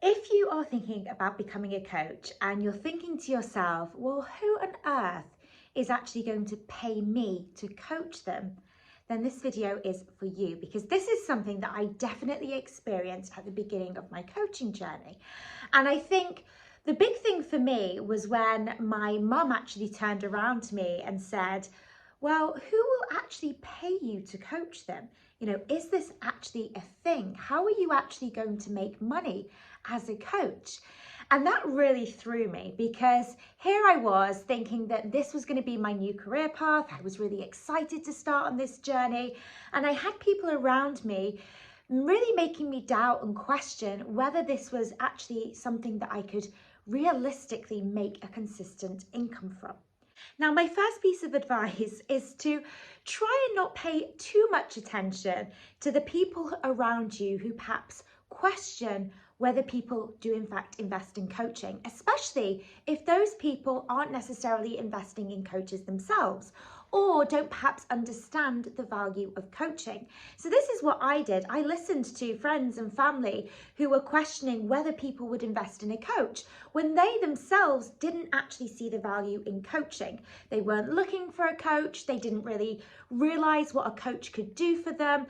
If you are thinking about becoming a coach and you're thinking to yourself, well, who on earth is actually going to pay me to coach them? Then this video is for you, because this is something that I definitely experienced at the beginning of my coaching journey. And I think the big thing for me was when my mum actually turned around to me and said, well, who will actually pay you to coach them? You know, is this actually a thing? How are you actually going to make money as a coach? And that really threw me, because here I was thinking that this was going to be my new career path. I was really excited to start on this journey. And I had people around me really making me doubt and question whether this was actually something that I could realistically make a consistent income from. Now, my first piece of advice is to try and not pay too much attention to the people around you who perhaps question whether people do in fact invest in coaching, especially if those people aren't necessarily investing in coaches themselves, or don't perhaps understand the value of coaching. So this is what I did. I listened to friends and family who were questioning whether people would invest in a coach when they themselves didn't actually see the value in coaching. They weren't looking for a coach. They didn't really realize what a coach could do for them.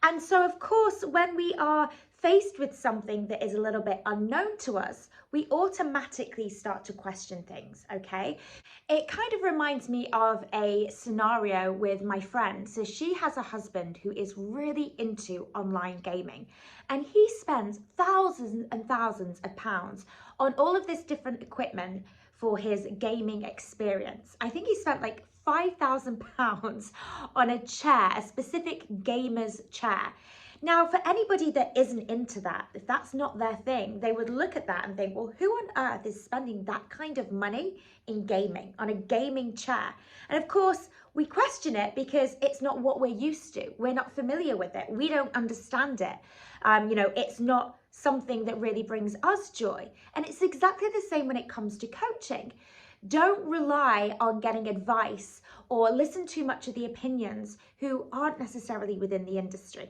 And so, of course, when we are faced with something that is a little bit unknown to us, we automatically start to question things, okay? It kind of reminds me of a scenario with my friend. So she has a husband who is really into online gaming, and he spends thousands and thousands of pounds on all of this different equipment for his gaming experience. I think he spent like £5,000 on a chair, a specific gamer's chair. Now, for anybody that isn't into that, if that's not their thing, they would look at that and think, well, who on earth is spending that kind of money in gaming, on a gaming chair? And of course, we question it because it's not what we're used to. We're not familiar with it. We don't understand it. It's not something that really brings us joy. And it's exactly the same when it comes to coaching. Don't rely on getting advice or listen too much of the opinions who aren't necessarily within the industry.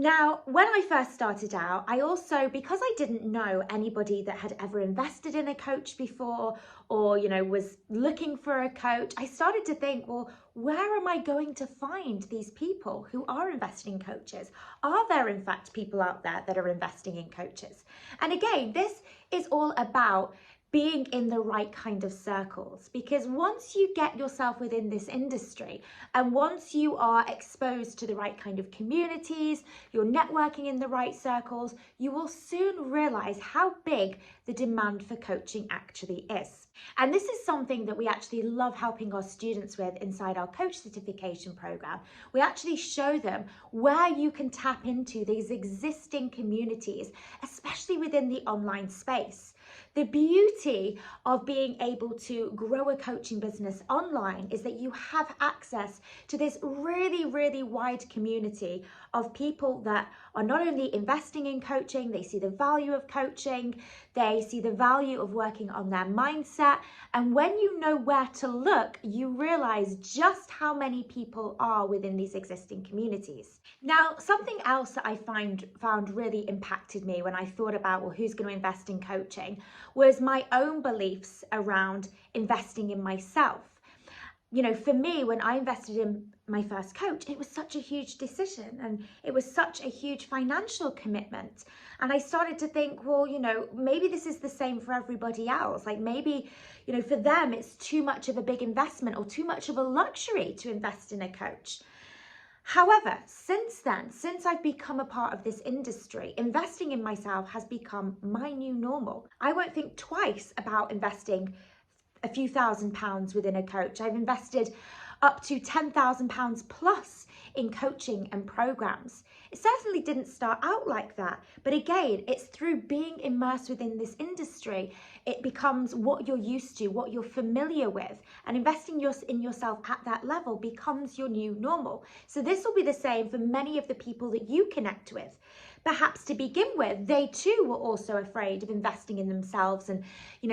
Now, when I first started out, I also, because I didn't know anybody that had ever invested in a coach before, or, was looking for a coach, I started to think, well, where am I going to find these people who are investing in coaches? Are there, in fact, people out there that are investing in coaches? And again, this is all about being in the right kind of circles, because once you get yourself within this industry and once you are exposed to the right kind of communities, you're networking in the right circles, you will soon realize how big the demand for coaching actually is. And this is something that we actually love helping our students with inside our coach certification program. We actually show them where you can tap into these existing communities, especially within the online space. The beauty of being able to grow a coaching business online is that you have access to this really, really wide community of people that are not only investing in coaching, they see the value of coaching, they see the value of working on their mindset. And when you know where to look, you realize just how many people are within these existing communities. Now, something else that I found really impacted me when I thought about, well, who's going to invest in coaching, was my own beliefs around investing in myself. For me, when I invested in my first coach, it was such a huge decision and it was such a huge financial commitment. And I started to think, well, maybe this is the same for everybody else. Like maybe, for them, it's too much of a big investment or too much of a luxury to invest in a coach. However, since then, since I've become a part of this industry, investing in myself has become my new normal. I won't think twice about investing a few £1,000s within a coach. I've invested up to £10,000 plus in coaching and programs. It certainly didn't start out like that, but again, it's through being immersed within this industry, it becomes what you're used to, what you're familiar with, and investing in yourself at that level becomes your new normal. So this will be the same for many of the people that you connect with. perhaps to begin with, they too were also afraid of investing in themselves and,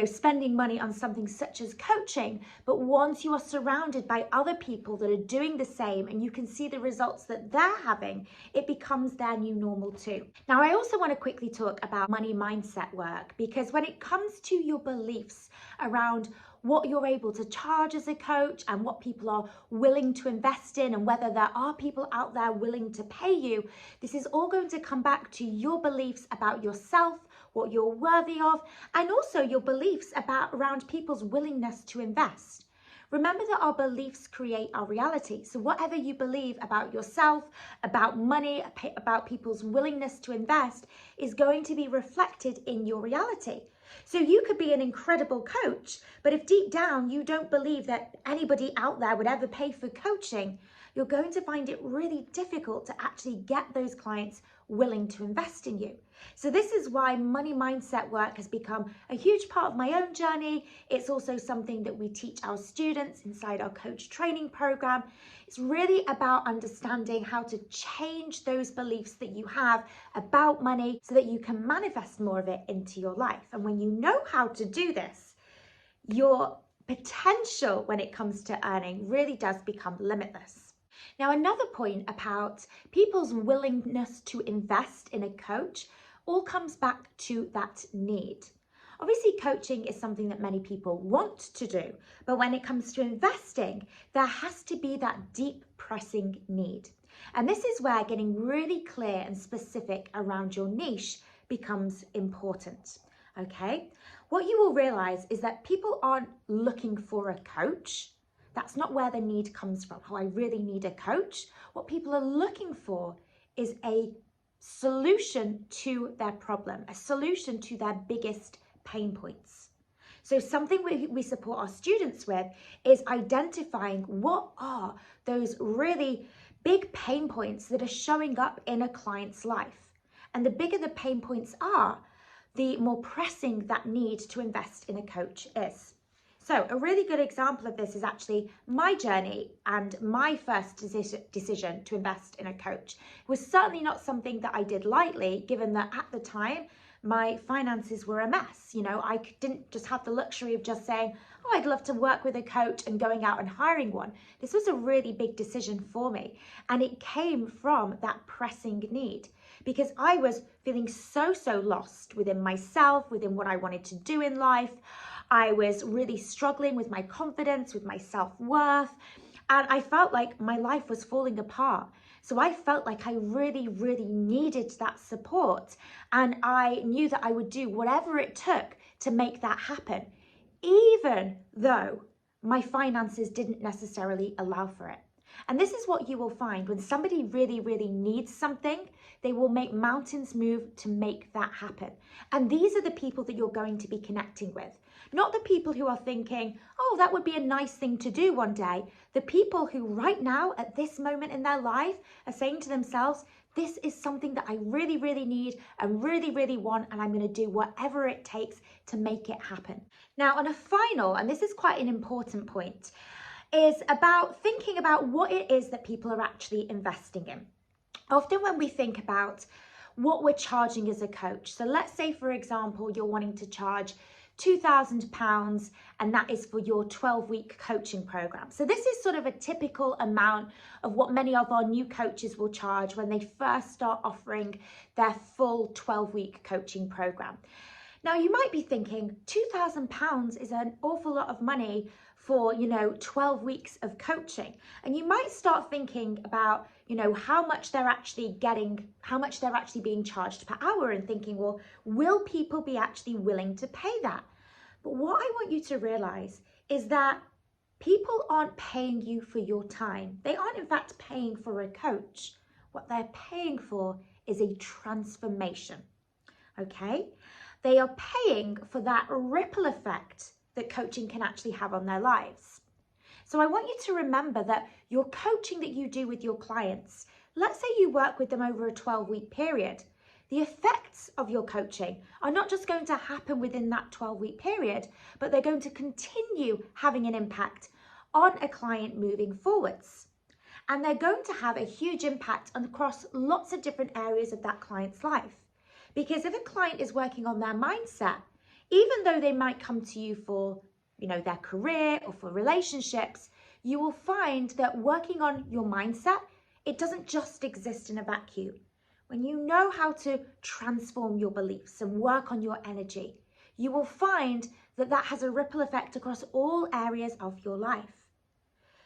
spending money on something such as coaching. But once you are surrounded by other people that are doing the same and you can see the results that they're having, it becomes their new normal too. Now, I also want to quickly talk about money mindset work, because when it comes to your beliefs around what you're able to charge as a coach and what people are willing to invest in and whether there are people out there willing to pay you, this is all going to come back to your beliefs about yourself, what you're worthy of, and also your beliefs around people's willingness to invest. Remember that our beliefs create our reality. So whatever you believe about yourself, about money, about people's willingness to invest is going to be reflected in your reality. So you could be an incredible coach, but if deep down you don't believe that anybody out there would ever pay for coaching, you're going to find it really difficult to actually get those clients willing to invest in you. So this is why money mindset work has become a huge part of my own journey. It's also something that we teach our students inside our coach training program. It's really about understanding how to change those beliefs that you have about money so that you can manifest more of it into your life. And when you know how to do this, your potential when it comes to earning really does become limitless. Now, another point about people's willingness to invest in a coach all comes back to that need. Obviously, coaching is something that many people want to do, but when it comes to investing, there has to be that deep pressing need. And this is where getting really clear and specific around your niche becomes important. Okay? What you will realize is that people aren't looking for a coach. That's not where the need comes from. Oh, I really need a coach. What people are looking for is a solution to their problem, a solution to their biggest pain points. So something we support our students with is identifying what are those really big pain points that are showing up in a client's life. And the bigger the pain points are, the more pressing that need to invest in a coach is. So a really good example of this is actually my journey and my first decision to invest in a coach. It was certainly not something that I did lightly, given that at the time, my finances were a mess. I didn't just have the luxury of just saying, oh, I'd love to work with a coach and going out and hiring one. This was a really big decision for me. And it came from that pressing need because I was feeling so lost within myself, within what I wanted to do in life. I was really struggling with my confidence, with my self-worth, and I felt like my life was falling apart. So I felt like I really needed that support, and I knew that I would do whatever it took to make that happen, even though my finances didn't necessarily allow for it. And this is what you will find when somebody really needs something, they will make mountains move to make that happen. And these are the people that you're going to be connecting with. Not the people who are thinking, oh, that would be a nice thing to do one day. The people who right now at this moment in their life are saying to themselves, this is something that I really need and really want, and I'm going to do whatever it takes to make it happen. Now, on a final, and this is quite an important point, is about thinking about what it is that people are actually investing in. Often when we think about what we're charging as a coach, so let's say, for example, you're wanting to charge £2,000 and that is for your 12-week coaching program. So this is sort of a typical amount of what many of our new coaches will charge when they first start offering their full 12-week coaching program. Now you might be thinking £2,000 is an awful lot of money for 12 weeks of coaching, and you might start thinking about how much they're actually getting, how much they're actually being charged per hour, and thinking, well, will people be actually willing to pay that? But what I want you to realize is that people aren't paying you for your time. They aren't in fact paying for a coach. What they're paying for is a transformation. Okay, they are paying for that ripple effect that coaching can actually have on their lives. So I want you to remember that your coaching that you do with your clients, let's say you work with them over a 12-week period, the effects of your coaching are not just going to happen within that 12-week period, but they're going to continue having an impact on a client moving forwards. and they're going to have a huge impact across lots of different areas of that client's life. Because if a client is working on their mindset, even though they might come to you for, their career or for relationships, you will find that working on your mindset, it doesn't just exist in a vacuum. When you know how to transform your beliefs and work on your energy, you will find that that has a ripple effect across all areas of your life.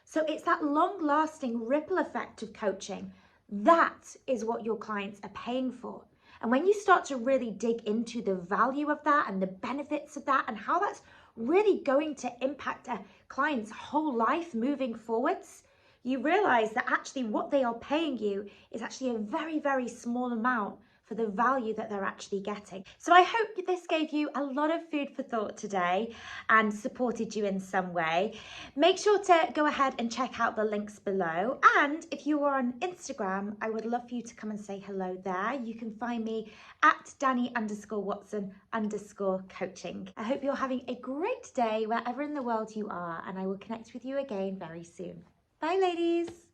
So it's that long-lasting ripple effect of coaching. That is what your clients are paying for. And when you start to really dig into the value of that and the benefits of that and how that's really going to impact a client's whole life moving forwards, you realize that actually what they are paying you is actually a very, very small amount for the value that they're actually getting. So I hope this gave you a lot of food for thought today and supported you in some way. Make sure to go ahead and check out the links below. And if you are on Instagram, I would love for you to come and say hello there. You can find me at Dani_Watson_coaching. I hope you're having a great day wherever in the world you are, and I will connect with you again very soon. Bye, ladies.